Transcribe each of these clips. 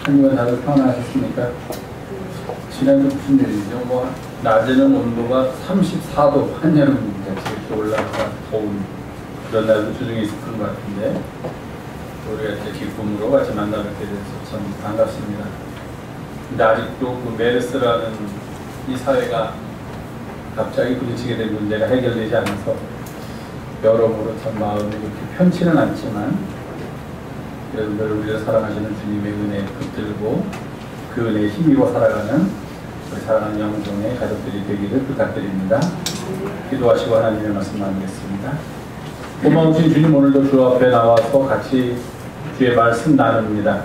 하니까 다들 평안하셨습니까? 지난주 무슨 일이죠? 뭐 낮에는 온도가 34도, 한여름같이 이렇게 올라가 더운 그런 날도 주중에 있었던 것 같은데 우리가 이제 기쁨으로 같이 만나뵙게 돼서 참 반갑습니다. 근데 아직도 그 메르스라는 이 사회가 갑자기 부딪히게 된 문제가 해결되지 않아서 여러모로 참 마음이 그렇게 편치는 않지만 그래도 늘 우리를 사랑하시는 주님의 은혜에 붙들고 그 은혜에 힘입어 살아가는 우리 사랑하는 영종의 가족들이 되기를 부탁드립니다. 기도하시고 하나님의 말씀 나누겠습니다. 고마우신 주님, 오늘도 주 앞에 나와서 같이 주의 말씀 나눕니다.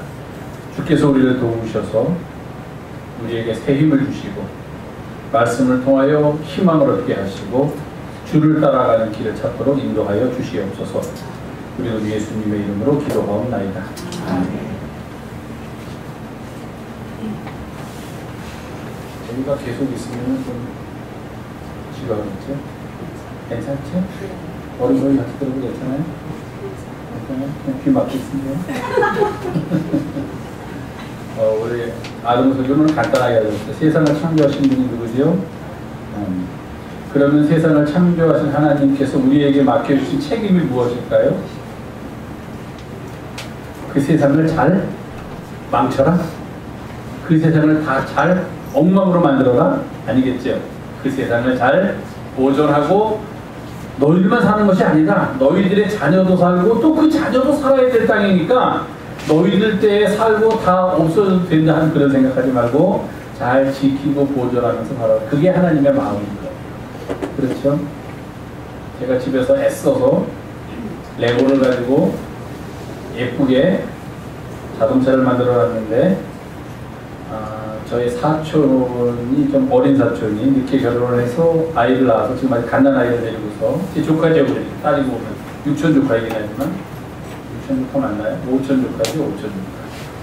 주께서 우리를 도우셔서 우리에게 새 힘을 주시고 말씀을 통하여 희망을 얻게 하시고 주를 따라가는 길을 찾도록 인도하여 주시옵소서. 우리는 예수님의 이름으로 기도하옵나이다. 아멘. 저희가 계속 있으면 좀 지루하겠죠? 괜찮죠? 어린 소리 같이 들어도 괜찮아요? 괜찮아요? 그냥 귀 막고 있으세요? 우리 아동 설교는 간단하게 하셨어요. 세상을 창조하신 분이 누구지요? 그러면 세상을 창조하신 하나님께서 우리에게 맡겨주신 책임이 무엇일까요? 그 세상을 잘 망쳐라? 그 세상을 다 잘 엉망으로 만들어라? 아니겠죠. 그 세상을 잘 보존하고 너희들만 사는 것이 아니라 너희들의 자녀도 살고 또 그 자녀도 살아야 될 땅이니까 너희들 때에 살고 다 없어져도 된다 하는 그런 생각하지 말고 잘 지키고 보존하면서 살아라. 그게 하나님의 마음입니다. 그렇죠? 제가 집에서 애써서 레고를 가지고 예쁘게 자동차를 만들어 놨는데 저희 사촌이 좀 어린 사촌이 늦게 결혼을 해서 아이를 낳아서 지금 아직 갓난 아이를 데리고서 제 조카죠. 따지고 보면 육촌 조카이긴 하지만 육촌 조카 맞나요? 오촌 조카지.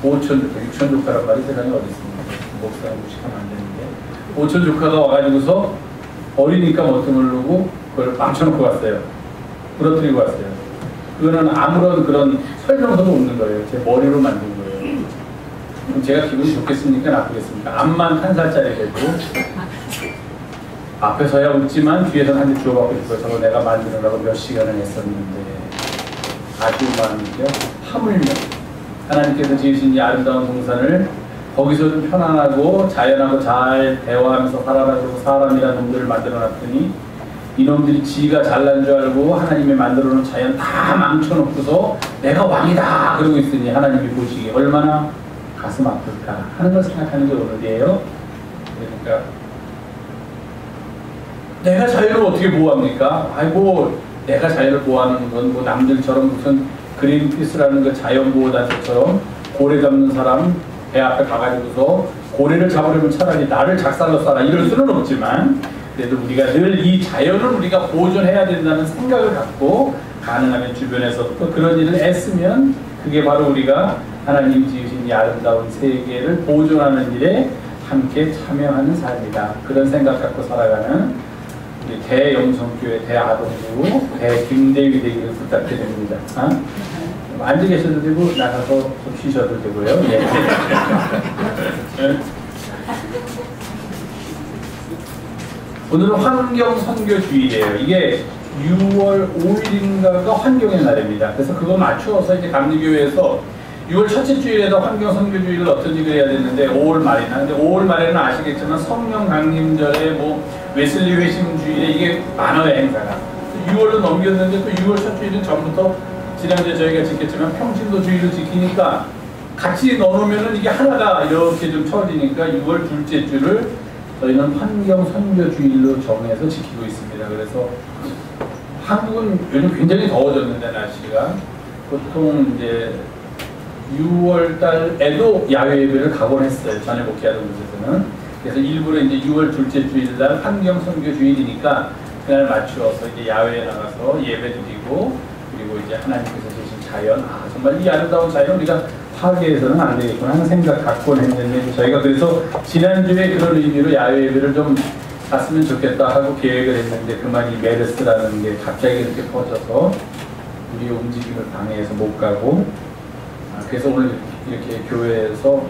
오촌 조카, 육촌 조카란 말이 세상에 어디 있습니까? 목사가 무식하면 안 되는데 오촌 조카가 와가지고서 어리니까 멋도 모르고 그걸 망쳐놓고 갔어요. 부러뜨리고 갔어요. 그거는 아무런 그런 설명서도 없는 거예요. 제 머리로 만든 거예요. 그럼 제가 기분이 좋겠습니까? 나쁘겠습니까? 앞만 1살짜리 되고 앞에서야 웃지만 뒤에서는 한 대 주워받고 있어요. 저거 내가 만드느라고 몇 시간을 했었는데 아쉬움만이죠. 하물며 하나님께서 지으신 이 아름다운 동산을 거기서 좀 편안하고 자연하고 잘 대화하면서 살아가고 사람이라는 놈들을 만들어놨더니 이놈들이 지가 잘난 줄 알고 하나님이 만들어놓은 자연 다 망쳐놓고서 내가 왕이다 그러고 있으니 하나님이 보시기에 얼마나 가슴 아플까 하는 걸 생각하는 게 오늘이에요. 그러니까 내가 자연을 어떻게 보호합니까? 아이고 내가 자연을 보호하는 건 뭐 남들처럼 무슨 그린피스라는 그 자연보호단체처럼 고래 잡는 사람 배 앞에 가가지고서 고래를 잡으려면 차라리 나를 작살로 쏴라 이럴 수는 없지만 그래도 우리가 늘 이 자연을 우리가 보존해야 된다는 생각을 갖고 가능하면 주변에서 또 그런 일을 애쓰면 그게 바로 우리가 하나님 지으신 이 아름다운 세계를 보존하는 일에 함께 참여하는 삶이다. 그런 생각 갖고 살아가는 우리 대영성교회 대아동부 대김대위 되기를 부탁드립니다. 앉아 계셔도 되고 나가서 좀 쉬셔도 되고요. 예. 오늘은 환경선교주일이에요. 이게 6월 5일인가가 환경의 날입니다. 그래서 그거 맞추어서 이제 감리교회에서 6월 첫째 주일에도 환경선교주일을 어쩐지 해야 되는데 5월 말이나 근데 5월 말에는 아시겠지만 성령 강림절에 뭐 웨슬리 회심주일에 이게 많아요 행사가. 6월로 넘겼는데 또 6월 첫 주일은 전부터 지난주에 저희가 지켰지만 평신도 주일을 지키니까 같이 넣어놓으면은 이게 하나가 이렇게 좀 쳐지니까 6월 둘째 주를 저희는 환경선교주일로 정해서 지키고 있습니다. 그래서 한국은 요즘 굉장히 더워졌는데 날씨가 보통 이제 6월달에도 야외 예배를 가곤 했어요. 전에 목회하던 곳에서는. 그래서 일부러 이제 6월 둘째 주일날 환경선교주일이니까 그날 맞추어서 이제 야외에 나가서 예배 드리고 그리고 이제 하나님께서 주신 자연, 정말 이 아름다운 자연 우리가 파괴해서는 안 되겠구나 하는 생각 갖고 했는데 저희가 그래서 지난주에 그런 의미로 야외 예배를 좀 갔으면 좋겠다 하고 계획을 했는데 그만 이 메르스라는 게 갑자기 이렇게 퍼져서 우리의 움직임을 방해해서 못 가고 그래서 오늘 이렇게 교회에서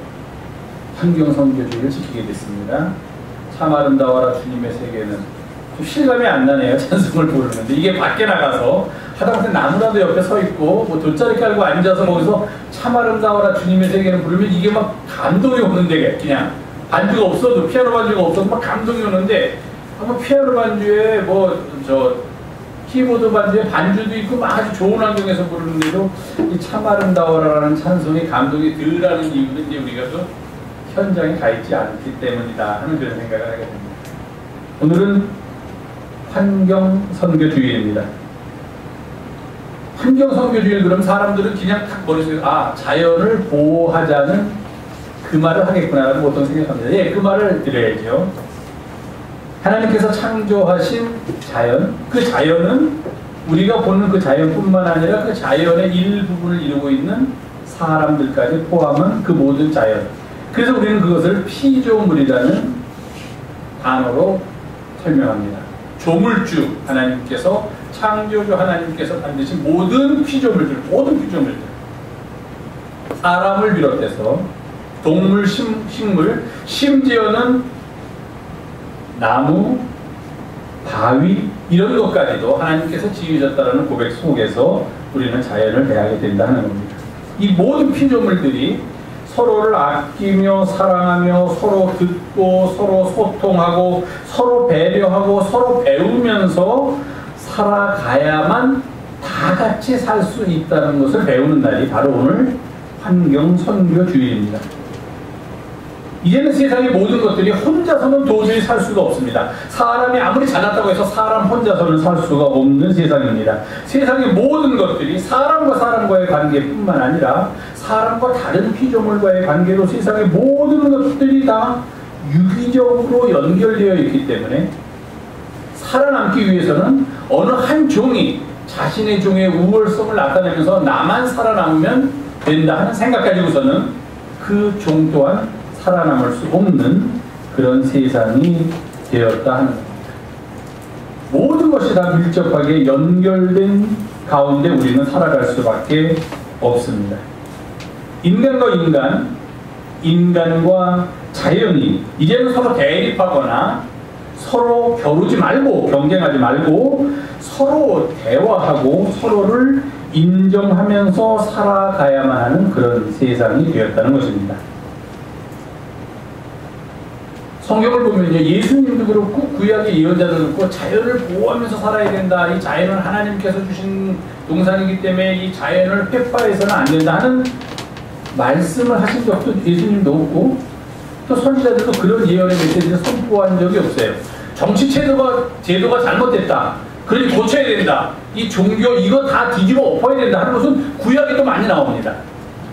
환경선교주의를 지키게 됐습니다. 참 아름다워라 주님의 세계는 좀 실감이 안 나네요. 찬송을 부르는데 이게 밖에 나가서 하다못해 나무라도 옆에 서 있고 뭐 돗자리 깔고 앉아서 거기서 참 아름다워라 주님의 세계는 부르면 이게 막 감동이 오는데, 그냥 반주가 없어도, 피아노 반주가 없어도 막 감동이 오는데, 아마 피아노 반주에 키보드 반주에 반주도 있고 막 아주 좋은 환경에서 부르는데도 이 참 아름다워라라는 찬송이 감동이 덜하는 이유는 이제 우리가 또 현장에 가 있지 않기 때문이다 하는 그런 생각을 하게 됩니다. 오늘은 환경선교주의입니다. 환경선교주의, 그럼 사람들은 그냥 딱 머릿속에 자연을 보호하자는 그 말을 하겠구나라고 보통 생각합니다. 예, 그 말을 드려야죠. 하나님께서 창조하신 자연, 그 자연은 우리가 보는 그 자연뿐만 아니라 그 자연의 일부분을 이루고 있는 사람들까지 포함한 그 모든 자연. 그래서 우리는 그것을 피조물이라는 단어로 설명합니다. 조물주 하나님께서, 창조주 하나님께서 만드신 모든 피조물들, 사람을 비롯해서 동물, 식물, 심지어는 나무, 바위 이런 것까지도 하나님께서 지으셨다는 고백 속에서 우리는 자연을 대하게 된다는 겁니다. 이 모든 피조물들이 서로를 아끼며 사랑하며 서로 듣고 서로 소통하고 서로 배려하고 서로 배우면서 살아가야만 다 같이 살 수 있다는 것을 배우는 날이 바로 오늘 환경선교주의입니다. 이제는 세상의 모든 것들이 혼자서는 도저히 살 수가 없습니다. 사람이 아무리 잘났다고 해서 사람 혼자서는 살 수가 없는 세상입니다. 세상의 모든 것들이 사람과 사람과의 관계뿐만 아니라 사람과 다른 피조물과의 관계로 세상의 모든 것들이 다 유기적으로 연결되어 있기 때문에 살아남기 위해서는 어느 한 종이 자신의 종의 우월성을 나타내면서 나만 살아남으면 된다 하는 생각 가지고서는 그 종 또한 살아남을 수 없는 그런 세상이 되었다 하는 겁니다. 모든 것이 다 밀접하게 연결된 가운데 우리는 살아갈 수밖에 없습니다. 인간과 인간, 인간과 자연이 이제는 서로 대립하거나 서로 겨루지 말고 경쟁하지 말고 서로 대화하고 서로를 인정하면서 살아가야만 하는 그런 세상이 되었다는 것입니다. 성경을 보면요, 예수님도 그렇고 구약의 예언자도 그렇고 자연을 보호하면서 살아야 된다. 이 자연은 하나님께서 주신 동산이기 때문에 이 자연을 폐파해서는 안 된다 하는 말씀을 하신 적도 예수님도 없고 또 선지자들도 그런 예언의 메시지를 선포한 적이 없어요. 정치 제도가 잘못됐다. 그러니 고쳐야 된다. 이 종교 이거 다 뒤집어 엎어야 된다 하는 것은 구약에 또 많이 나옵니다.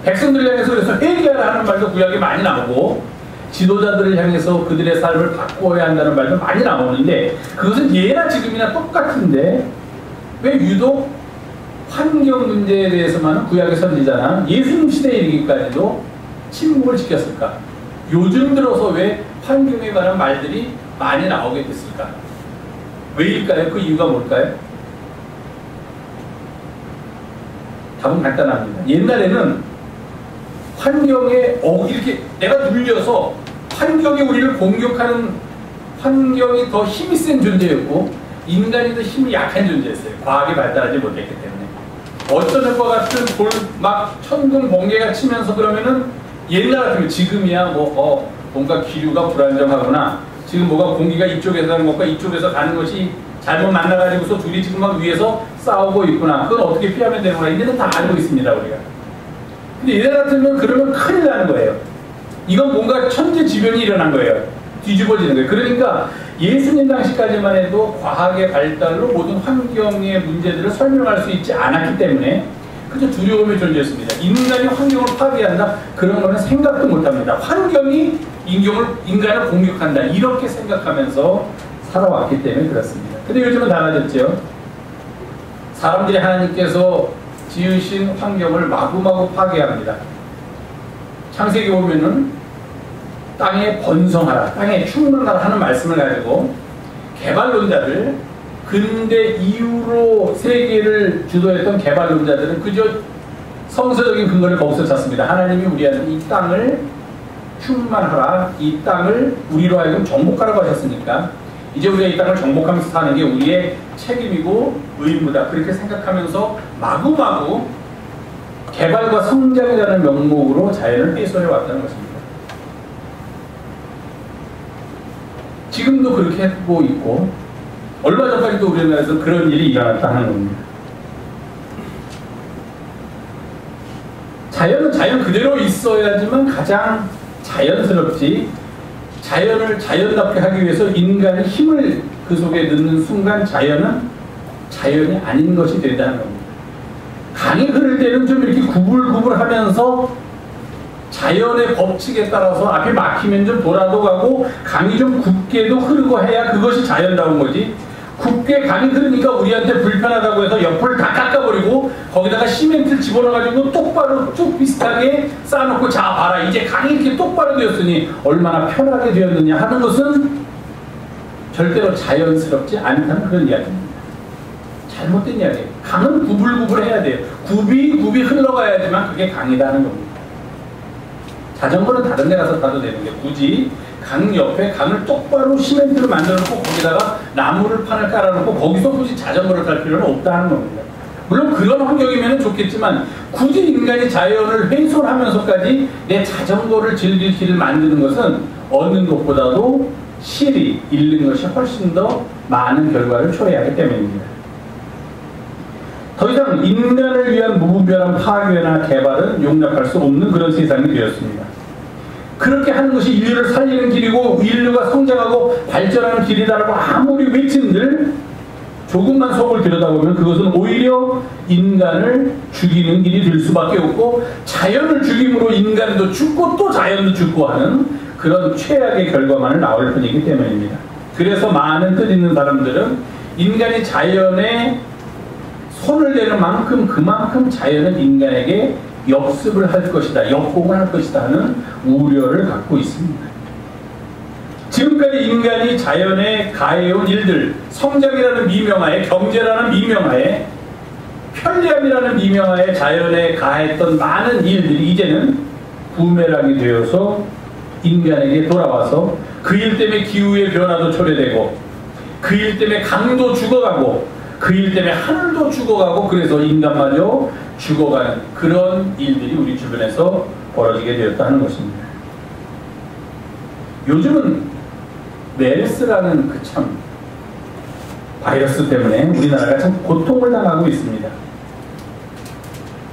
백성들을 향해서 그래서 회개하라 하는 말도 구약에 많이 나오고 지도자들을 향해서 그들의 삶을 바꿔야 한다는 말도 많이 나오는데 그것은 예나 지금이나 똑같은데 왜 유독 환경 문제에 대해서만은 구약의 선지자나 예수님 시대에 이르기까지도 침묵을 지켰을까? 요즘 들어서 왜 환경에 관한 말들이 많이 나오게 됐을까? 왜일까요? 그 이유가 뭘까요? 답은 간단합니다. 옛날에는 환경에 이렇게 내가 눌려서 환경이 우리를 공격하는 환경이 더 힘이 센 존재였고 인간이 더 힘이 약한 존재였어요. 과학이 발달하지 못했기 때문에. 어떤 것과 같은 막 천둥 번개가 치면서 그러면은 옛날 같으면 지금이야 뭔가 기류가 불안정하거나 지금 뭐가 공기가 이쪽에서 가는 것과 이쪽에서 가는 것이 잘못 만나가지고서 둘이 지금 막 위에서 싸우고 있구나. 그건 어떻게 피하면 되는구나. 이제는 다 알고 있습니다, 우리가. 근데 예전 같으면 그러면 큰일 나는 거예요. 이건 뭔가 천재지변이 일어난 거예요. 뒤집어지는 거예요. 그러니까 예수님 당시까지만 해도 과학의 발달로 모든 환경의 문제들을 설명할 수 있지 않았기 때문에 그저 두려움의 존재였습니다. 인간이 환경을 파괴한다? 그런 거는 생각도 못합니다. 환경이 인간을 공격한다. 이렇게 생각하면서 살아왔기 때문에 그렇습니다. 근데 요즘은 달라졌죠. 사람들이 하나님께서 지으신 환경을 마구마구 파괴합니다. 창세기 보면은 땅에 번성하라, 땅에 충만하라 하는 말씀을 가지고 개발론자들, 근대 이후로 세계를 주도했던 개발론자들은 그저 성서적인 근거를 거기서 찾습니다. 하나님이 우리한테 이 땅을 충만하라. 이 땅을 우리로 하여금 정복하라고 하셨으니까 이제 우리가 이 땅을 정복하면서 사는 게 우리의 책임이고 의무다. 그렇게 생각하면서 마구마구 개발과 성장이라는 명목으로 자연을 훼손해 왔다는 것입니다. 지금도 그렇게 하고 있고 얼마 전까지도 우리나라에서 그런 일이 일어났다 하는 겁니다. 자연은 자연 그대로 있어야지만 가장 자연스럽지, 자연을 자연답게 하기 위해서 인간이 힘을 그 속에 넣는 순간 자연은 자연이 아닌 것이 된다는 겁니다. 강이 흐를 때는 좀 이렇게 구불구불하면서 자연의 법칙에 따라서 앞이 막히면 좀 돌아도 가고 강이 좀 굽게도 흐르고 해야 그것이 자연다운 거지. 굽게 강이 흐르니까 우리한테 불편하다고 해서 옆을 다 깎아버리고 거기다가 시멘트를 집어넣어가지고 똑바로 쭉 비슷하게 쌓아놓고 자 봐라 이제 강이 이렇게 똑바로 되었으니 얼마나 편하게 되었느냐 하는 것은 절대로 자연스럽지 않다는 그런 이야기입니다. 잘못된 이야기예요. 강은 구불구불해야 돼요. 굽이 흘러가야지만 그게 강이다 는 겁니다. 자전거는 다른 데 가서 타도 되는 게 굳이 강 옆에 강을 똑바로 시멘트로 만들어놓고 거기다가 나무를 판을 깔아놓고 거기서 굳이 자전거를 탈 필요는 없다는 겁니다. 물론 그런 환경이면 좋겠지만 굳이 인간이 자연을 훼손하면서까지 내 자전거를 즐길 길을 만드는 것은 얻는 것보다도 실이 잃는 것이 훨씬 더 많은 결과를 초래하기 때문입니다. 더 이상 인간을 위한 무분별한 파괴나 개발은 용납할 수 없는 그런 세상이 되었습니다. 그렇게 하는 것이 인류를 살리는 길이고 인류가 성장하고 발전하는 길이다라고 아무리 외친들 조금만 속을 들여다보면 그것은 오히려 인간을 죽이는 길이 될 수밖에 없고 자연을 죽임으로 인간도 죽고 또 자연도 죽고 하는 그런 최악의 결과만을 나올 뿐이기 때문입니다. 그래서 많은 뜻 있는 사람들은 인간이 자연에 손을 대는 만큼 그만큼 자연은 인간에게 역습을 할 것이다, 역공을 할 것이다 하는 우려를 갖고 있습니다. 지금까지 인간이 자연에 가해온 일들, 성장이라는 미명하에, 경제라는 미명하에, 편리함이라는 미명하에 자연에 가했던 많은 일들이 이제는 부메랑이 되어서 인간에게 돌아와서 그 일 때문에 기후의 변화도 초래되고 그 일 때문에 강도 죽어가고 그 일 때문에 하늘도 죽어가고 그래서 인간마저 죽어가는 그런 일들이 우리 주변에서 벌어지게 되었다는 것입니다. 요즘은 메르스라는 그 참 바이러스 때문에 우리나라가 참 고통을 당하고 있습니다.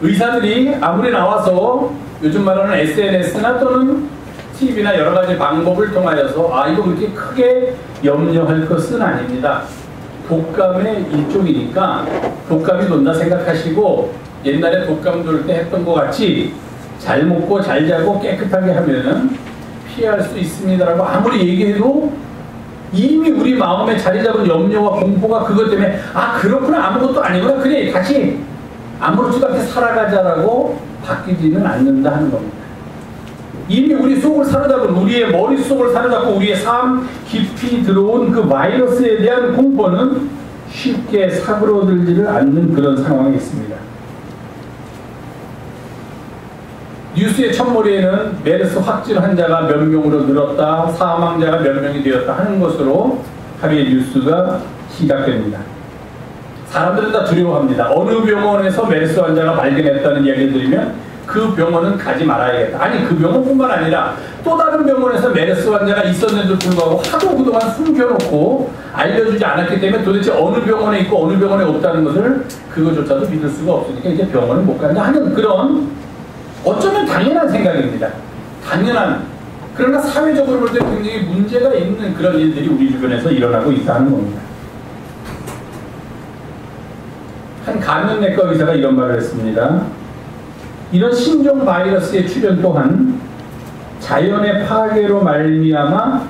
의사들이 아무리 나와서 요즘 말하는 SNS나 또는 TV나 여러 가지 방법을 통하여서 이거 그렇게 크게 염려할 것은 아닙니다. 독감의 일종이니까 독감이 돈다 생각하시고 옛날에 독감 돌 때 했던 것 같이 잘 먹고 잘 자고 깨끗하게 하면은 피할 수 있습니다라고 아무리 얘기해도 이미 우리 마음에 자리 잡은 염려와 공포가 그것 때문에 그렇구나 아무것도 아니구나 그래 다시 아무렇지도 않게 살아가자라고 바뀌지는 않는다 하는 겁니다. 이미 우리 속을 사로잡은 우리의 머릿속을 사로잡고 우리의 삶 깊이 들어온 그 바이러스에 대한 공포는 쉽게 사그러들지를 않는 그런 상황이 있습니다. 뉴스의 첫머리에는 메르스 확진 환자가 몇 명으로 늘었다, 사망자가 몇 명이 되었다 하는 것으로 하루의 뉴스가 시작됩니다. 사람들은 다 두려워합니다. 어느 병원에서 메르스 환자가 발견했다는 이야기를 들으면 그 병원은 가지 말아야겠다. 아니 그 병원뿐만 아니라 또 다른 병원에서 메르스 환자가 있었는데도 불구하고 하도 그동안 숨겨놓고 알려주지 않았기 때문에 도대체 어느 병원에 있고 어느 병원에 없다는 것을 그거조차도 믿을 수가 없으니까 이제 병원을 못 간다 하는 그런 어쩌면 당연한 생각입니다. 당연한 그러나 사회적으로 볼 때 굉장히 문제가 있는 그런 일들이 우리 주변에서 일어나고 있다는 겁니다. 한 감염내과 의사가 이런 말을 했습니다. 이런 신종 바이러스의 출현 또한 자연의 파괴로 말미암아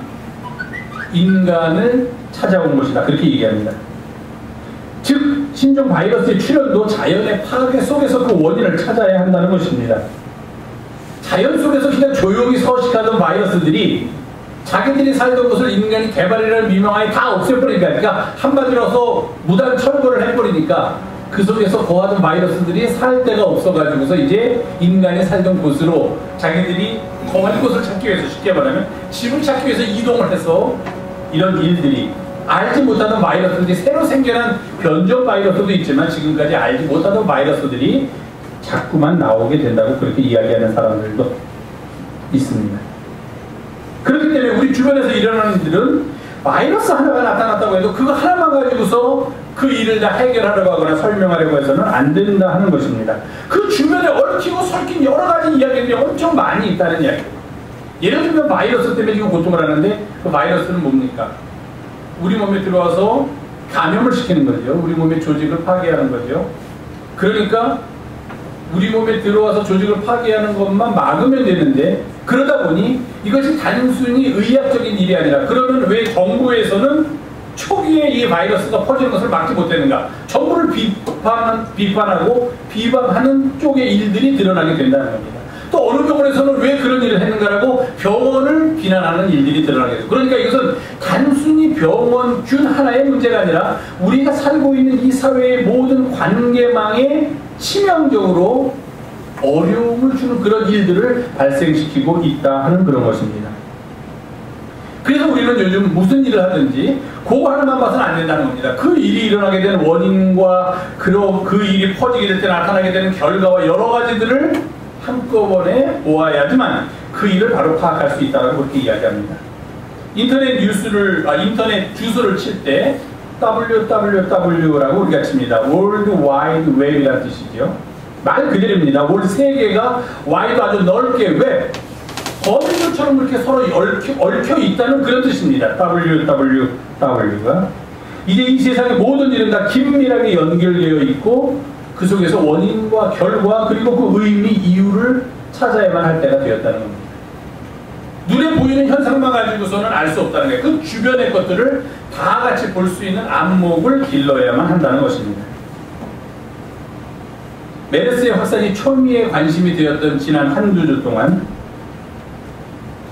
인간을 찾아온 것이다. 그렇게 얘기합니다. 즉 신종 바이러스의 출현도 자연의 파괴 속에서 그 원인을 찾아야 한다는 것입니다. 자연 속에서 그냥 조용히 서식하던 바이러스들이 자기들이 살던 것을 인간이 개발이라는 미명하에 다 없애버리니까 그러니까 한마디로 해서 무단 철거를 해버리니까 그 속에서 거하던 바이러스들이 살 데가 없어가지고서 이제 인간이 살던 곳으로 자기들이 거할 곳을 찾기 위해서, 쉽게 말하면 집을 찾기 위해서 이동을 해서 이런 일들이, 알지 못하던 바이러스들이, 새로 생겨난 변종 바이러스도 있지만 지금까지 알지 못하던 바이러스들이 자꾸만 나오게 된다고 그렇게 이야기하는 사람들도 있습니다. 그렇기 때문에 우리 주변에서 일어나는 일들은 바이러스 하나가 나타났다고 해도 그거 하나만 가지고서 그 일을 다 해결하려고 하거나 설명하려고 해서는 안 된다 하는 것입니다. 그 주변에 얽히고 설킨 여러 가지 이야기들이 엄청 많이 있다는 이야기예요. 예를 들면 바이러스 때문에 지금 고통을 하는데 그 바이러스는 뭡니까? 우리 몸에 들어와서 감염을 시키는 거죠. 우리 몸의 조직을 파괴하는 거죠. 그러니까 우리 몸에 들어와서 조직을 파괴하는 것만 막으면 되는데, 그러다 보니 이것이 단순히 의학적인 일이 아니라, 그러면 왜 정부에서는 초기에 이 바이러스가 퍼지는 것을 막지 못했는가? 정부를 비판하고 비방하는 쪽의 일들이 드러나게 된다는 겁니다. 또 어느 병원에서는 왜 그런 일을 했는가라고 병원을 비난하는 일들이 드러나게 돼요. 그러니까 이것은 단순히 병원균 하나의 문제가 아니라 우리가 살고 있는 이 사회의 모든 관계망에 치명적으로 어려움을 주는 그런 일들을 발생시키고 있다 하는 그런 것입니다. 그래서 우리는 요즘 무슨 일을 하든지 그거 하나만 봐서는 안 된다는 겁니다. 그 일이 일어나게 되는 원인과 그 일이 퍼지게 될 때 나타나게 되는 결과와 여러 가지들을 한꺼번에 보아야지만 그 일을 바로 파악할 수 있다고 그렇게 이야기합니다. 인터넷 주소를 칠 때 www라고 우리가 칩니다. World Wide Web이라는 뜻이죠. 말 그대로입니다. 월 세계가 와이드 아주 넓게 웹, 거미줄처럼 그렇게 서로 얽혀 있다는 그런 뜻입니다. www가 이제 이 세상의 모든 일은 다 긴밀하게 연결되어 있고 그 속에서 원인과 결과 그리고 그 의미, 이유를 찾아야만 할 때가 되었다는 겁니다. 눈에 보이는 현상만 가지고서는 알 수 없다는 거예요. 그 주변의 것들을 다 같이 볼 수 있는 안목을 길러야만 한다는 것입니다. 메르스의 확산이 초미에 관심이 되었던 지난 한두 주 동안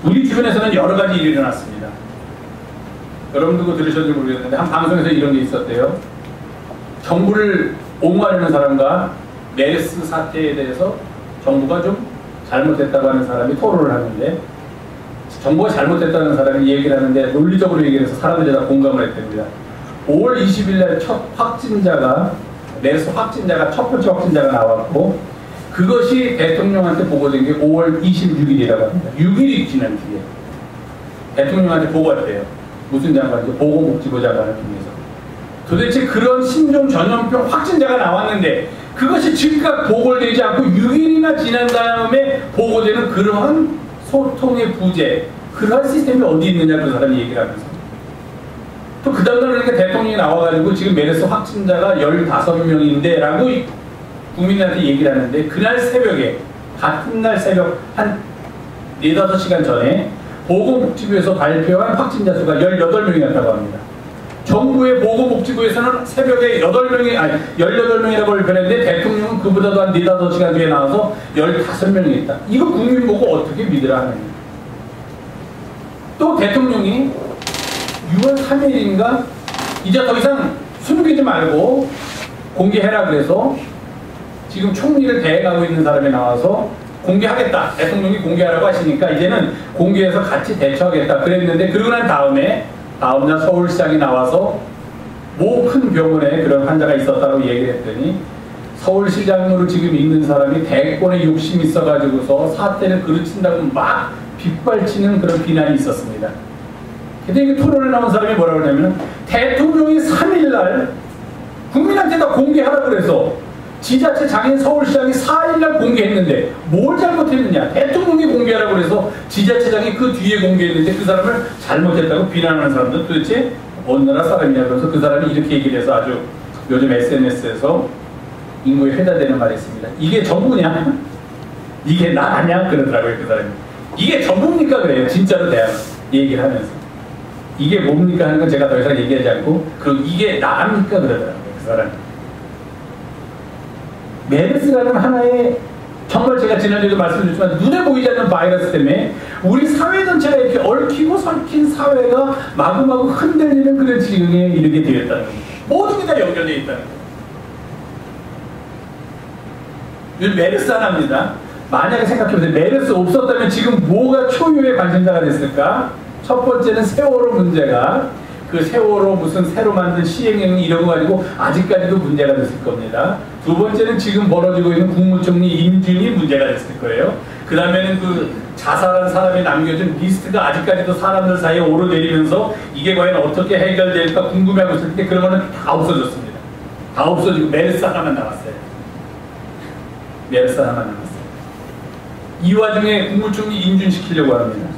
우리 주변에서는 여러 가지 일이 일어났습니다. 여러분도 그거 들으셨는지 모르겠는데 한 방송에서 이런 게 있었대요. 정부를 옹호하려는 사람과 메르스 사태에 대해서 정부가 좀 잘못했다고 하는 사람이 토론을 하는데, 정부가 잘못했다는 사람이 얘기를 하는데 논리적으로 얘기를 해서 사람들이 다 공감을 했답니다. 5월 20일 날 첫 확진자가, 메르스 확진자가 첫 번째 확진자가 나왔고 그것이 대통령한테 보고된 게 5월 26일이라고 합니다. 6일이 지난 뒤에 대통령한테 보고했대요. 무슨 장관이죠? 보건복지부 장관을 통해서. 도대체 그런 신종 전염병 확진자가 나왔는데 그것이 즉각 보고되지 않고 6일이나 지난 다음에 보고되는 그러한 소통의 부재, 그러한 시스템이 어디 있느냐 그 사람이 얘기를 하면서. 또 그 다음날 그러니까 대통령이 나와가지고 지금 메르스 확진자가 15명인데 라고 국민한테 얘기를 하는데, 그날 새벽에, 같은 날 새벽 한 4-5시간 전에 보건복지부에서 발표한 확진자 수가 18명이었다고 합니다. 정부의 보건복지부에서는 새벽에 18명이라고 발표했는데 대통령은 그보다도 한 4-5시간 뒤에 나와서 15명이 있다. 이거 국민 보고 어떻게 믿으라 하는 거예요. 또 대통령이 6월 3일인가 이제 더 이상 숨기지 말고 공개해라 그래서 지금 총리를 대행하고 있는 사람이 나와서 공개하겠다. 대통령이 공개하라고 하시니까 이제는 공개해서 같이 대처하겠다 그랬는데, 그러고 난 다음날 서울시장이 나와서 모 큰 병원에 그런 환자가 있었다고 얘기를 했더니 서울시장으로 지금 있는 사람이 대권에 욕심이 있어가지고서 사태를 그르친다고 막 빗발치는 그런 비난이 있었습니다. 근데 이게 토론에 나온 사람이 뭐라고 하냐면, 대통령이 3일날 국민한테 다 공개하라고 그래서 지자체 장인 서울시장이 4일날 공개했는데 뭘 잘못했느냐. 대통령이 공개하라고 그래서 지자체장이 그 뒤에 공개했는데 그 사람을 잘못했다고 비난하는 사람들 도대체 어느 나라 사람이냐 그래서 그 사람이 이렇게 얘기를 해서 아주 요즘 SNS에서 인구에 회자되는 말이 있습니다. 이게 전부냐? 이게 나냐? 그러더라고요 그 사람이. 이게 전부입니까? 그래요. 진짜로 대하는 얘기를 하면서. 이게 뭡니까 하는 건 제가 더 이상 얘기하지 않고, 그럼 이게 나합니까? 그러더라고요 그 사람이. 메르스라는 하나의, 정말 제가 지난주에도 말씀드렸지만 눈에 보이지 않는 바이러스 때문에 우리 사회 전체가 이렇게 얽히고 설킨 사회가 마구마구 흔들리는 그런 지경에 이르게 되었다는 겁니다. 모든 게 다 연결되어 있다는 겁니다. 요즘 메르스 하나입니다. 만약에 생각해보세요. 메르스 없었다면 지금 뭐가 초유의 관심사가 됐을까? 첫 번째는 세월호 문제가, 그 세월호 무슨 새로 만든 시행령 이런 거 가지고 아직까지도 문제가 됐을 겁니다. 두 번째는 지금 벌어지고 있는 국무총리 인준이 문제가 됐을 거예요. 그 다음에는 그 자살한 사람이 남겨준 리스트가 아직까지도 사람들 사이에 오르내리면서 이게 과연 어떻게 해결될까 궁금해하고 있을 때 그런 거는 다 없어졌습니다. 다 없어지고 메르스 하나만 남았어요. 메르스 하나만 남았어요. 이 와중에 국무총리 인준시키려고 합니다.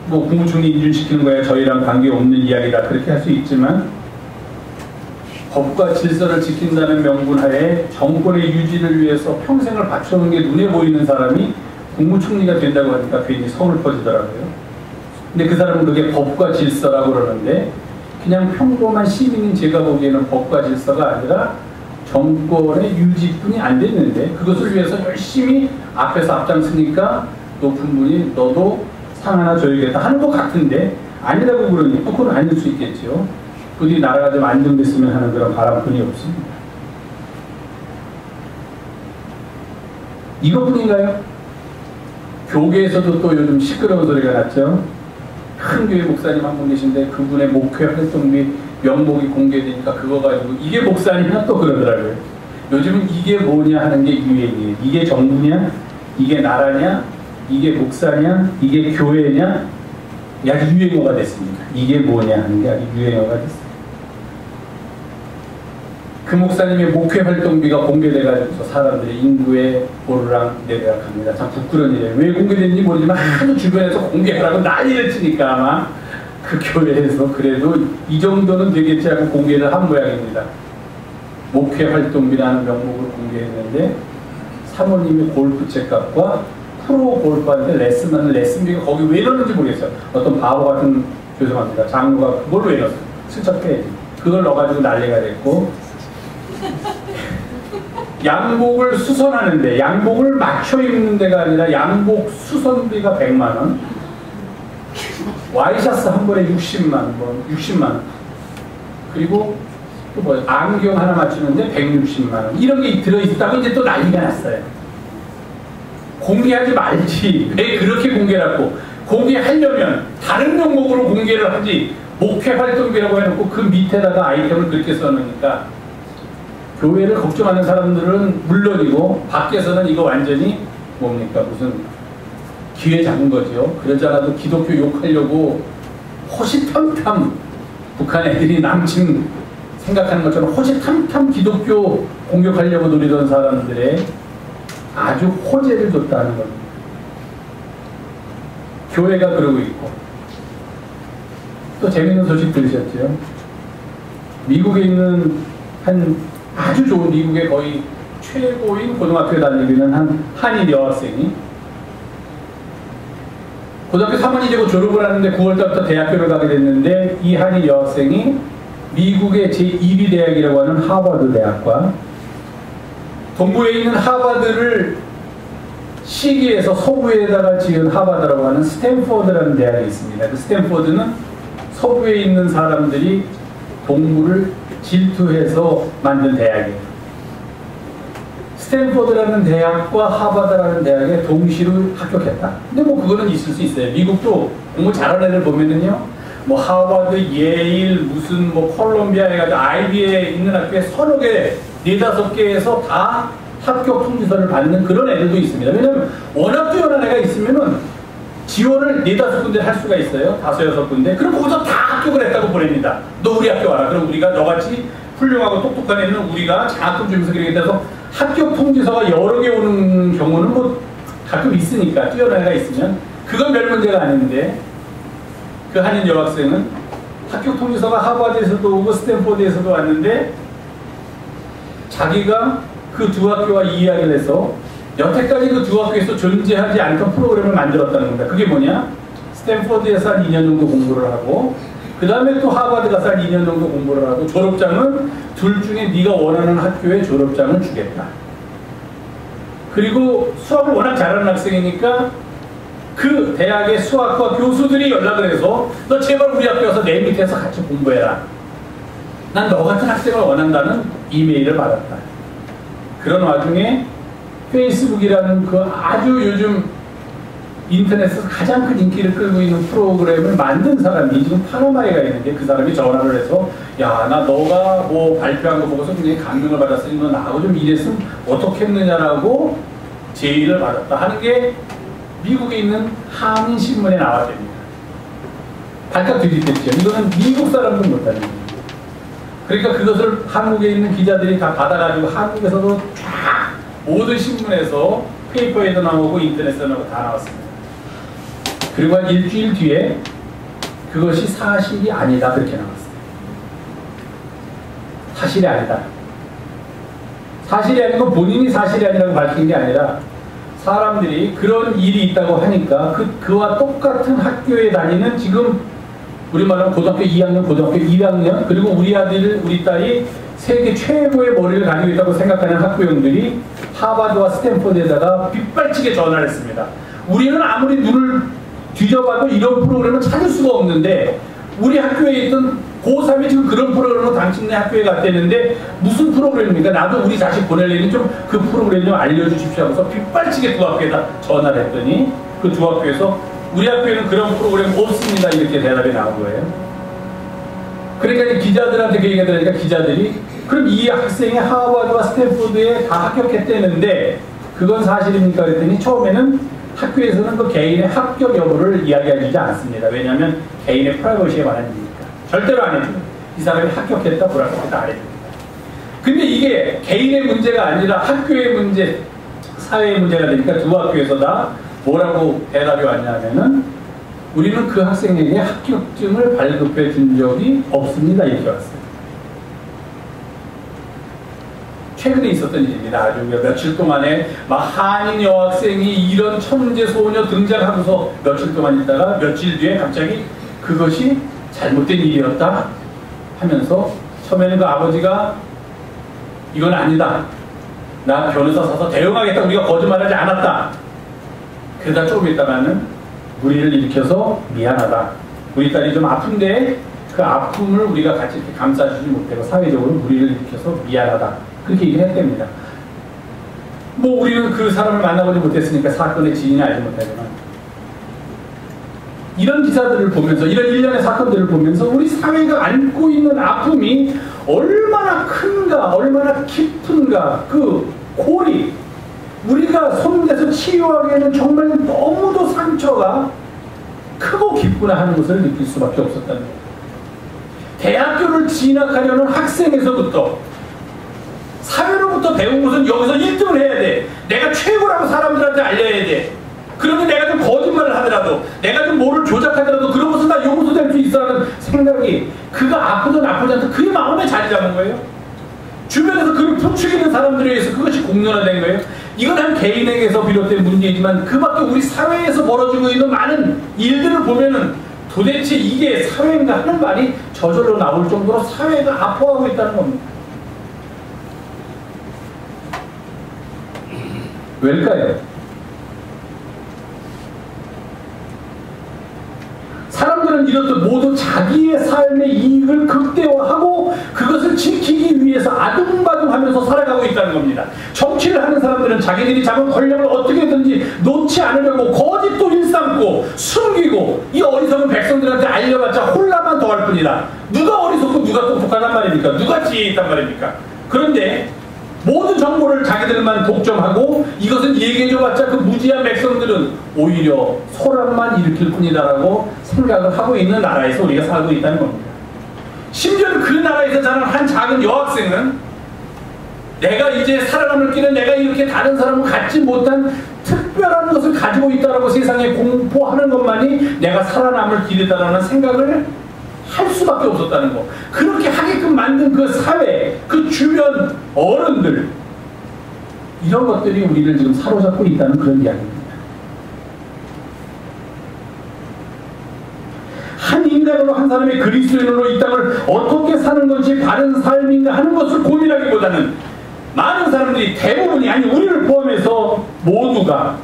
뭐 국무총리 인준시키는 거에 저희랑 관계없는 이야기라 그렇게 할 수 있지만, 법과 질서를 지킨다는 명분 하에 정권의 유지를 위해서 평생을 바쳐놓은 게 눈에 보이는 사람이 국무총리가 된다고 하니까 괜히 서울 퍼지더라고요. 근데 그 사람은 그게 법과 질서라고 그러는데, 그냥 평범한 시민인 제가 보기에는 법과 질서가 아니라 정권의 유지뿐이 안 됐는데, 그것을 위해서 열심히 앞에서 앞장서니까 높은 분이 너도 상 하나 줘야겠다 하는 것 같은데, 아니라고 그러니 또 그건 아닐 수 있겠죠. 부디 나라가 좀 안정됐으면 하는 그런 바람뿐이 없습니다. 이것뿐인가요? 교계에서도 또 요즘 시끄러운 소리가 났죠. 큰 교회 목사님 한 분 계신데 그분의 목회 활동 및 명목이 공개되니까 그거 가지고 이게 목사님이나 또 그러더라고요. 요즘은 이게 뭐냐 하는 게 유행이에요. 이게 정부냐? 이게 나라냐? 이게 목사냐? 이게 교회냐? 아주 유행어가 됐습니다. 이게 뭐냐 하는 게 아주 유행어가 됐습니다. 그 목사님의 목회 활동비가 공개돼가지고 사람들이 인구에 오르락 내리락 합니다. 참 부끄러운 일이에요. 왜 공개됐는지 모르지만 하도 주변에서 공개하라고 난리를 치니까 아마 그 교회에서 그래도 이 정도는 되겠지 하고 공개를 한 모양입니다. 목회 활동비라는 명목을 공개했는데 사모님이 골프채 값과 프로 골프한테 레슨하는 레슨비가 거기 왜 넣는지 모르겠어요. 어떤 바보 같은, 죄송합니다, 장로가 그걸로 왜 넣었어요? 슬쩍 빼야지. 그걸 넣어가지고 난리가 됐고, 양복을 수선하는데, 양복을 맞춰 입는 데가 아니라 양복 수선비가 100만원, 와이셔츠 한 벌에 60만원, 그리고 또 뭐 안경 하나 맞추는데 160만원, 이런 게 들어있다고 이제 또 난리가 났어요. 공개하지 말지. 왜 그렇게 공개하고, 공개하려면 다른 명목으로 공개를 하지, 목회 활동비라고 해놓고 그 밑에다가 아이템을 그렇게 써놓으니까 교회를 걱정하는 사람들은 물론이고 밖에서는 이거 완전히 뭡니까, 무슨 기회 잡은 거죠. 그러지 않아도 기독교 욕하려고 호시탐탐, 북한 애들이 남친 생각하는 것처럼 호시탐탐 기독교 공격하려고 노리던 사람들의 아주 호재를 줬다는 겁니다. 교회가 그러고 있고, 또 재밌는 소식 들으셨죠? 미국에 있는 한 아주 좋은, 미국의 거의 최고인 고등학교에 다니고 있는 한 한인 여학생이 고등학교 3학년이 되고 졸업을 하는데 9월달부터 대학교를 가게 됐는데, 이 한인 여학생이 미국의 제1위 대학이라고 하는 하버드 대학과 동부에 있는 하버드를 시기에서 서부에다가 지은 하버드라고 하는 스탠포드라는 대학이 있습니다. 그 스탠포드는 서부에 있는 사람들이 동부를 질투해서 만든 대학이에요. 스탠포드라는 대학과 하버드라는 대학에 동시로 합격했다. 근데 뭐 그거는 있을 수 있어요. 미국도 공부 잘하는 애들 보면은요, 뭐 하버드, 예일, 무슨 뭐 콜롬비아 해가지고 아이비에 있는 학교에 서너 개, 4~5개에서 다 합격 통지서를 받는 그런 애들도 있습니다. 왜냐면 워낙 뛰어난 애가 있으면은 지원을 4~5군데 할 수가 있어요. 5~6군데. 그럼 거기서 다 합격을 했다고 보냅니다. 너 우리 학교 와라. 그럼 우리가 너같이 훌륭하고 똑똑한 애는 우리가 장학금 주면서 그러겠다 해서 합격 통지서가 여러 개 오는 경우는 뭐 가끔 있으니까, 뛰어난 애가 있으면. 그건 별 문제가 아닌데, 그 한인 여학생은 합격 통지서가 하버드에서도 오고 스탠포드에서도 왔는데 자기가 그 두 학교와 이야기를 해서 여태까지 그 두 학교에서 존재하지 않던 프로그램을 만들었다는 겁니다. 그게 뭐냐? 스탠포드에서 한 2년 정도 공부를 하고, 그 다음에 또 하버드 가서 한 2년 정도 공부를 하고, 졸업장은 둘 중에 네가 원하는 학교에 졸업장을 주겠다. 그리고 수학을 워낙 잘하는 학생이니까 그 대학의 수학과 교수들이 연락을 해서 너 제발 우리 학교 와서 내 밑에서 같이 공부해라. 난 너 같은 학생을 원한다는 이메일을 받았다. 그런 와중에 페이스북이라는 그 아주 요즘 인터넷에서 가장 큰 인기를 끌고 있는 프로그램을 만든 사람이 지금 파나마에 가 있는데, 그 사람이 전화를 해서 야, 나 너가 뭐 발표한 거 보고서 굉장히 감명을 받았으니 너 나하고 좀 일했으면 어떻겠느냐라고 제의를 받았다 하는 게 미국에 있는 한인신문에 나왔답니다. 발칵 뒤집혔죠. 이거는 미국 사람도 못하는 거예요. 그러니까 그것을 한국에 있는 기자들이 다 받아가지고 한국에서도 쫙 모든 신문에서 페이퍼에도 나오고 인터넷에도 나오고 다 나왔습니다. 그리고 한 일주일 뒤에 그것이 사실이 아니다 그렇게 나왔어요. 사실이 아니다. 사실이 아닌 건 본인이 사실이 아니라고 밝힌 게 아니라 사람들이 그런 일이 있다고 하니까 그와 똑같은 학교에 다니는, 지금 우리말로 고등학교 2학년, 고등학교 1학년, 그리고 우리 아들, 우리 딸이 세계 최고의 머리를 가지고 있다고 생각하는 학부형들이 하버드와 스탠포드에다가 빗발치게 전화를 했습니다. 우리는 아무리 눈을 뒤져봐도 이런 프로그램을 찾을 수가 없는데, 우리 학교에 있던 고3이 지금 그런 프로그램으로 당신네 학교에 갔다는데 무슨 프로그램입니까? 나도 우리 자식 보내려니 좀 그 프로그램 좀 알려주십시오 하고서 빗발치게 두 학교에다 전화를 했더니 그 두 학교에서 우리 학교에는 그런 프로그램 없습니다 이렇게 대답이 나온 거예요. 그러니까 기자들한테 그 얘기가 들으니까 기자들이 그럼 이 학생이 하버드와 스탠포드에 다 합격했다는데 그건 사실입니까? 그랬더니 처음에는 학교에서는 그 개인의 합격 여부를 이야기해주지 않습니다. 왜냐하면 개인의 프라이버시에 관한 일이니까. 절대로 안 해줘요. 이 사람이 합격했다, 불합격했다 안 해줍니다. 근데 이게 개인의 문제가 아니라 학교의 문제, 사회의 문제가 되니까 두 학교에서 다 뭐라고 대답이 왔냐면은 우리는 그 학생에게 합격증을 발급해 준 적이 없습니다. 이렇게 왔어요. 최근에 있었던 일입니다. 아주 며칠 동안에 막 한인 여학생이 이런 천재 소녀 등장하고서 며칠 동안 있다가 며칠 뒤에 갑자기 그것이 잘못된 일이었다 하면서 처음에는 그 아버지가 이건 아니다. 나 변호사 사서 대응하겠다. 우리가 거짓말하지 않았다. 그러다 조금 있다가는 무리를 일으켜서 미안하다. 우리 딸이 좀 아픈데 그 아픔을 우리가 같이 이렇게 감싸주지 못하고 사회적으로 무리를 일으켜서 미안하다. 그렇게 얘기를 했답니다. 뭐 우리는 그 사람을 만나보지 못했으니까 사건의 진위는 알지 못하지만 이런 기사들을 보면서 이런 일련의 사건들을 보면서 우리 사회가 안고 있는 아픔이 얼마나 큰가, 얼마나 깊은가, 그 골이 우리가 손대서 치유하기에는 정말 너무도 상처가 크고 깊구나 하는 것을 느낄 수밖에 없었다는 거예요. 대학교를 진학하려는 학생에서부터 사회로부터 배운 것은 여기서 1등을 해야 돼. 내가 최고라고 사람들한테 알려야 돼. 그러면 내가 좀 거짓말을 하더라도 내가 좀 뭐를 조작하더라도 그런 것은 다 용서 될 수 있어 하는 생각이 그가 아프든 아프지 않든 그의 마음에 자리 잡은 거예요. 주변에서 그를 부추기는 사람들에 의해서 그것이 공론화된 거예요. 이건 한 개인에게서 비롯된 문제이지만 그 밖에 우리 사회에서 벌어지고 있는 많은 일들을 보면은 도대체 이게 사회인가 하는 말이 저절로 나올 정도로 사회가 아파하고 있다는 겁니다. 왜일까요? 사람들은 이렇듯 모두 자기의 삶의 이익을 극대화하고 그것을 지키기 위해서 아둥바둥하면서 살아가고 있다는 겁니다. 정치를 하는 사람들은 자기들이 잡은 권력을 어떻게든지 놓지 않으려고 거짓도 일삼고 숨기고 이 어리석은 백성들한테 알려봤자 혼란만 더할 뿐이다. 누가 어리석고 누가 똑똑하단 말입니까? 누가 지혜 있단 말입니까? 그런데 모든 정보를 자기들만 독점하고 이것은 얘기해줘봤자 그 무지한 백성들은 오히려 소란만 일으킬 뿐이다라고 생각을 하고 있는 나라에서 우리가 살고 있다는 겁니다. 심지어는 그 나라에서 자란 한 작은 여학생은 내가 이제 살아남을 길은 내가 이렇게 다른 사람을 갖지 못한 특별한 것을 가지고 있다라고 세상에 공포하는 것만이 내가 살아남을 길이다라는 생각을 할 수밖에 없었다는 거. 그렇게 하게끔 만든 그 사회, 그 주변 어른들, 이런 것들이 우리를 지금 사로잡고 있다는 그런 이야기입니다. 한 인간으로 한 사람의 그리스도인으로 이 땅을 어떻게 사는 것이 바른 삶인가 하는 것을 고민하기보다는 많은 사람들이 대부분이 아니 우리를 포함해서 모두가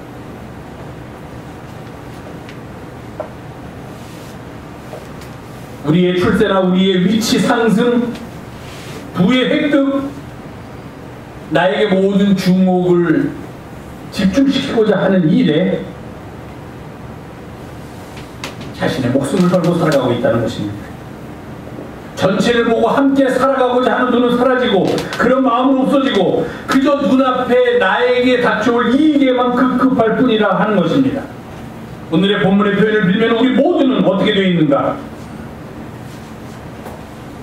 우리의 출세나 우리의 위치 상승, 부의 획득, 나에게 모든 주목을 집중시키고자 하는 일에 자신의 목숨을 걸고 살아가고 있다는 것입니다. 전체를 보고 함께 살아가고자 하는 눈은 사라지고 그런 마음은 없어지고 그저 눈앞에 나에게 닥쳐올 이익에만 급급할 뿐이라 하는 것입니다. 오늘의 본문의 표현을 빌면 우리 모두는 어떻게 되어 있는가?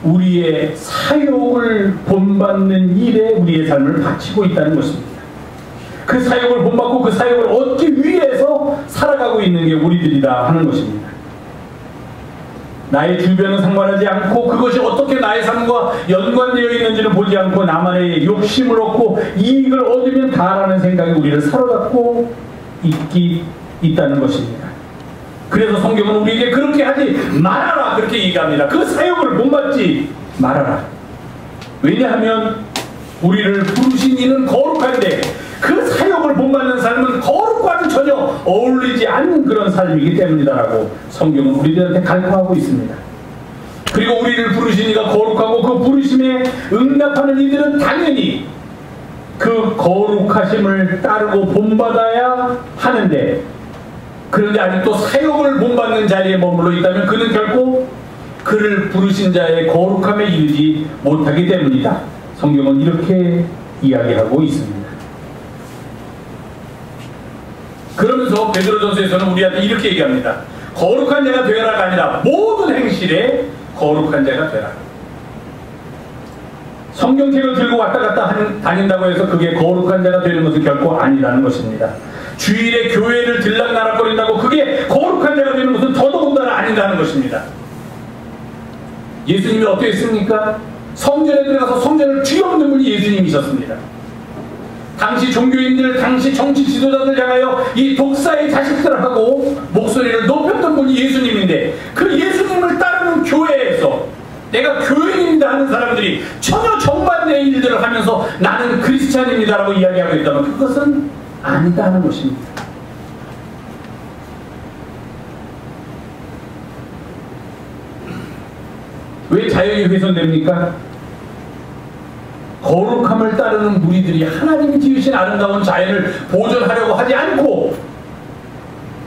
우리의 사역을 본받는 일에 우리의 삶을 바치고 있다는 것입니다. 그 사역을 본받고 그 사역을 얻기 위해서 살아가고 있는 게 우리들이다 하는 것입니다. 나의 주변은 상관하지 않고 그것이 어떻게 나의 삶과 연관되어 있는지를 보지 않고 나만의 욕심을 얻고 이익을 얻으면 다라는 생각이 우리를 사로잡고 있다는 것입니다. 그래서 성경은 우리에게 그렇게 하지 말아라 그렇게 얘기합니다. 그 사역을 본받지 말아라. 왜냐하면 우리를 부르신 이는 거룩한데 그 사역을 본받는 삶은 거룩과는 전혀 어울리지 않는 그런 삶이기 때문이다라고 성경은 우리들한테 갈구하고 있습니다. 그리고 우리를 부르신 이가 거룩하고 그 부르심에 응답하는 이들은 당연히 그 거룩하심을 따르고 본받아야 하는데 그런데 아직도 사역을 본받는 자리에 머물러 있다면 그는 결코 그를 부르신 자의 거룩함에 이르지 못하기 때문이다. 성경은 이렇게 이야기하고 있습니다. 그러면서 베드로전서에서는 우리한테 이렇게 얘기합니다. 거룩한 자가 되라가 아니라 모든 행실에 거룩한 자가 되라. 성경책을 들고 왔다 갔다 다닌다고 해서 그게 거룩한 자가 되는 것은 결코 아니라는 것입니다. 주일에 교회를 들락날락거린다고 그게 거룩한 자가 되는 것은 더더군다나 아니라는 것입니다. 예수님이 어떻게 했습니까? 성전에 들어가서 성전을 뒤엎는 분이 예수님이셨습니다. 당시 종교인들, 당시 정치 지도자들 향하여 이 독사의 자식들하고 목소리를 높였던 분이 예수님인데 그 예수님을 따르는 교회에서 내가 교인입니다 하는 사람들이 전혀 정반대의 일들을 하면서 나는 크리스찬입니다라고 이야기하고 있다면 그것은 아니다는 것입니다. 왜 자연이 훼손됩니까? 거룩함을 따르는 무리들이 하나님이 지으신 아름다운 자연을 보존하려고 하지 않고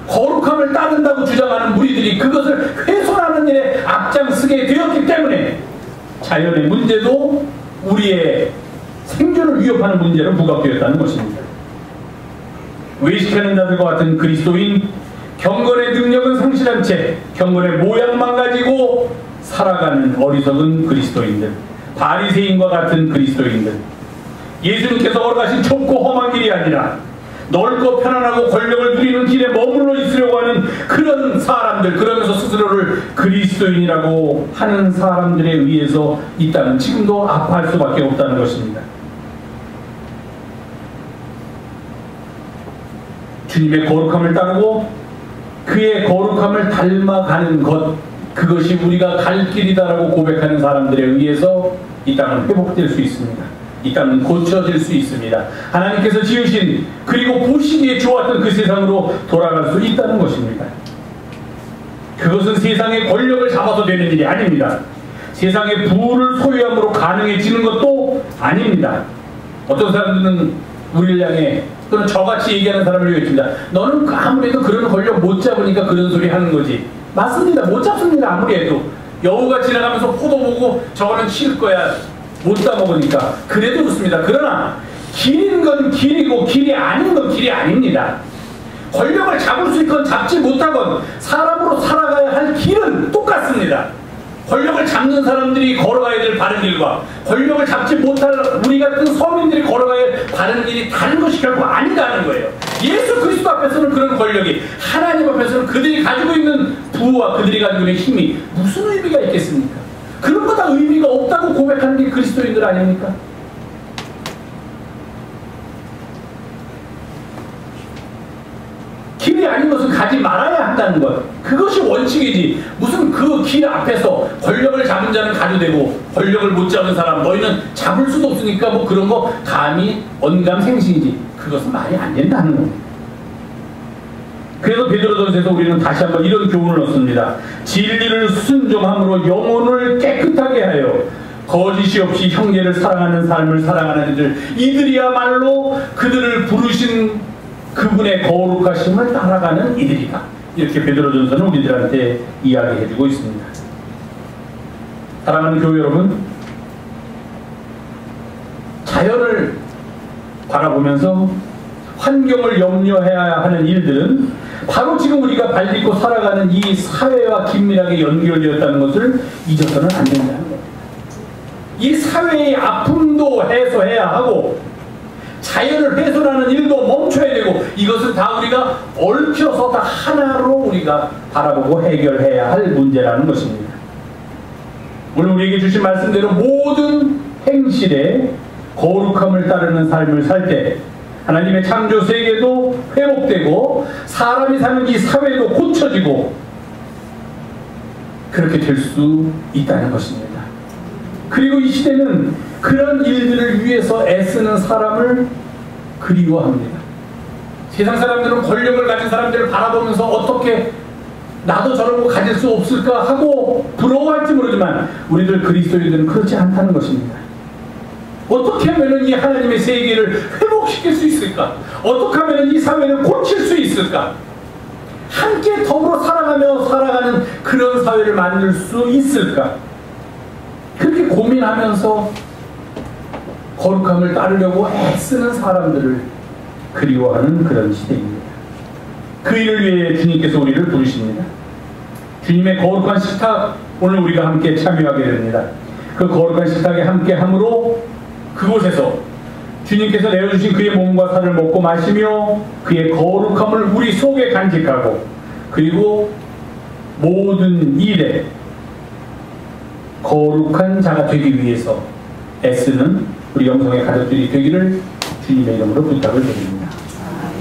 거룩함을 따른다고 주장하는 무리들이 그것을 훼손하는 일에 앞장서게 되었기 때문에 자연의 문제도 우리의 생존을 위협하는 문제로 부각되었다는 것입니다. 외식하는 자들과 같은 그리스도인, 경건의 능력은 상실한 채 경건의 모양만 가지고 살아가는 어리석은 그리스도인들, 바리새인과 같은 그리스도인들, 예수님께서 걸어가신 좁고 험한 길이 아니라 넓고 편안하고 권력을 누리는 길에 머물러 있으려고 하는 그런 사람들, 그러면서 스스로를 그리스도인이라고 하는 사람들에 의해서 이 땅은 지금도 아파할 수밖에 없다는 것입니다. 주님의 거룩함을 따르고 그의 거룩함을 닮아가는 것, 그것이 우리가 갈 길이다라고 고백하는 사람들에 의해서 이 땅은 회복될 수 있습니다. 이 땅은 고쳐질 수 있습니다. 하나님께서 지으신 그리고 보시기에 좋았던 그 세상으로 돌아갈 수 있다는 것입니다. 그것은 세상의 권력을 잡아서 되는 일이 아닙니다. 세상의 부를 소유함으로 가능해지는 것도 아닙니다. 어떤 사람들은 우리를 향해 또는 저같이 얘기하는 사람을 얘기합니다. 너는 아무래도 그런 권력 못 잡으니까 그런 소리 하는 거지. 맞습니다. 못 잡습니다. 아무리 해도. 여우가 지나가면서 포도 보고 저거는 칠 거야. 못 따먹으니까. 그래도 좋습니다. 그러나 길인 건 길이고 길이 아닌 건 길이 아닙니다. 권력을 잡을 수 있건 잡지 못하건 사람으로 살아가야 할 길은 똑같습니다. 권력을 잡는 사람들이 걸어가야 될 바른 길과 권력을 잡지 못할 우리 같은 서민들이 걸어가야 할 바른 길이 다른 것이 결코 아니다는 거예요. 예수 그리스도 앞에서는 그런 권력이, 하나님 앞에서는 그들이 가지고 있는 부와 그들이 가지고 있는 힘이 무슨 의미가 있겠습니까? 그런 거 다 의미가 없다고 고백하는 게 그리스도인들 아닙니까? 길이 아닌 것은 가지 말아야 한다는 것, 그것이 원칙이지. 무슨 그 길 앞에서 권력을 잡은 자는 가도 되고 권력을 못 잡은 사람 너희는 잡을 수도 없으니까 뭐 그런 거 감히 언감생심이지. 그것은 말이 안 된다는 겁니다. 그래서 베드로전서에서 우리는 다시 한번 이런 교훈을 얻습니다. 진리를 순종함으로 영혼을 깨끗하게 하여 거짓이 없이 형제를 사랑하는 삶을 살아가는 이들이야말로 그들을 부르신 그분의 거룩하심을 따라가는 이들이다. 이렇게 베드로전서는 우리들한테 이야기해주고 있습니다. 사랑하는 교회 여러분, 자연을 바라보면서 환경을 염려해야 하는 일들은 바로 지금 우리가 발 딛고 살아가는 이 사회와 긴밀하게 연결되었다는 것을 잊어서는 안 된다는 겁니다. 이 사회의 아픔도 해소해야 하고 자연을 훼손하는 일도 멈춰야 되고, 이것은 다 우리가 얽혀서 다 하나로 우리가 바라보고 해결해야 할 문제라는 것입니다. 오늘 우리에게 주신 말씀대로 모든 행실에 거룩함을 따르는 삶을 살 때 하나님의 창조 세계도 회복되고 사람이 사는 이 사회도 고쳐지고 그렇게 될 수 있다는 것입니다. 그리고 이 시대는 그런 일들을 위해서 애쓰는 사람을 그리워합니다. 세상 사람들은 권력을 가진 사람들을 바라보면서 어떻게 나도 저런 거 가질 수 없을까 하고 부러워할지 모르지만 우리들 그리스도인들은 그렇지 않다는 것입니다. 어떻게 하면 이 하나님의 세계를 회복시킬 수 있을까? 어떻게 하면 이 사회를 고칠 수 있을까? 함께 더불어 살아가며 살아가는 그런 사회를 만들 수 있을까? 그렇게 고민하면서 거룩함을 따르려고 애쓰는 사람들을 그리워하는 그런 시대입니다. 그 일을 위해 주님께서 우리를 부르십니다. 주님의 거룩한 식탁, 오늘 우리가 함께 참여하게 됩니다. 그 거룩한 식탁에 함께 함으로 그곳에서 주님께서 내어주신 그의 몸과 살을 먹고 마시며 그의 거룩함을 우리 속에 간직하고, 그리고 모든 일에 거룩한 자가 되기 위해서 애쓰는 우리 영성의 가족들이 되기를 주님의 이름으로 부탁을 드립니다.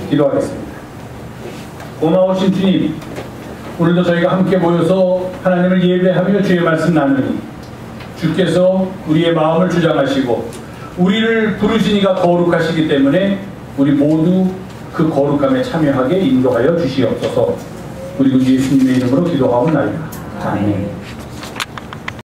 기도하겠습니다. 고마우신 주님, 오늘도 저희가 함께 모여서 하나님을 예배하며 주의 말씀 나누니 주께서 우리의 마음을 주장하시고 우리를 부르시니가 거룩하시기 때문에 우리 모두 그 거룩함에 참여하게 인도하여 주시옵소서. 그리고 예수님의 이름으로 기도하옵나이다. 아멘.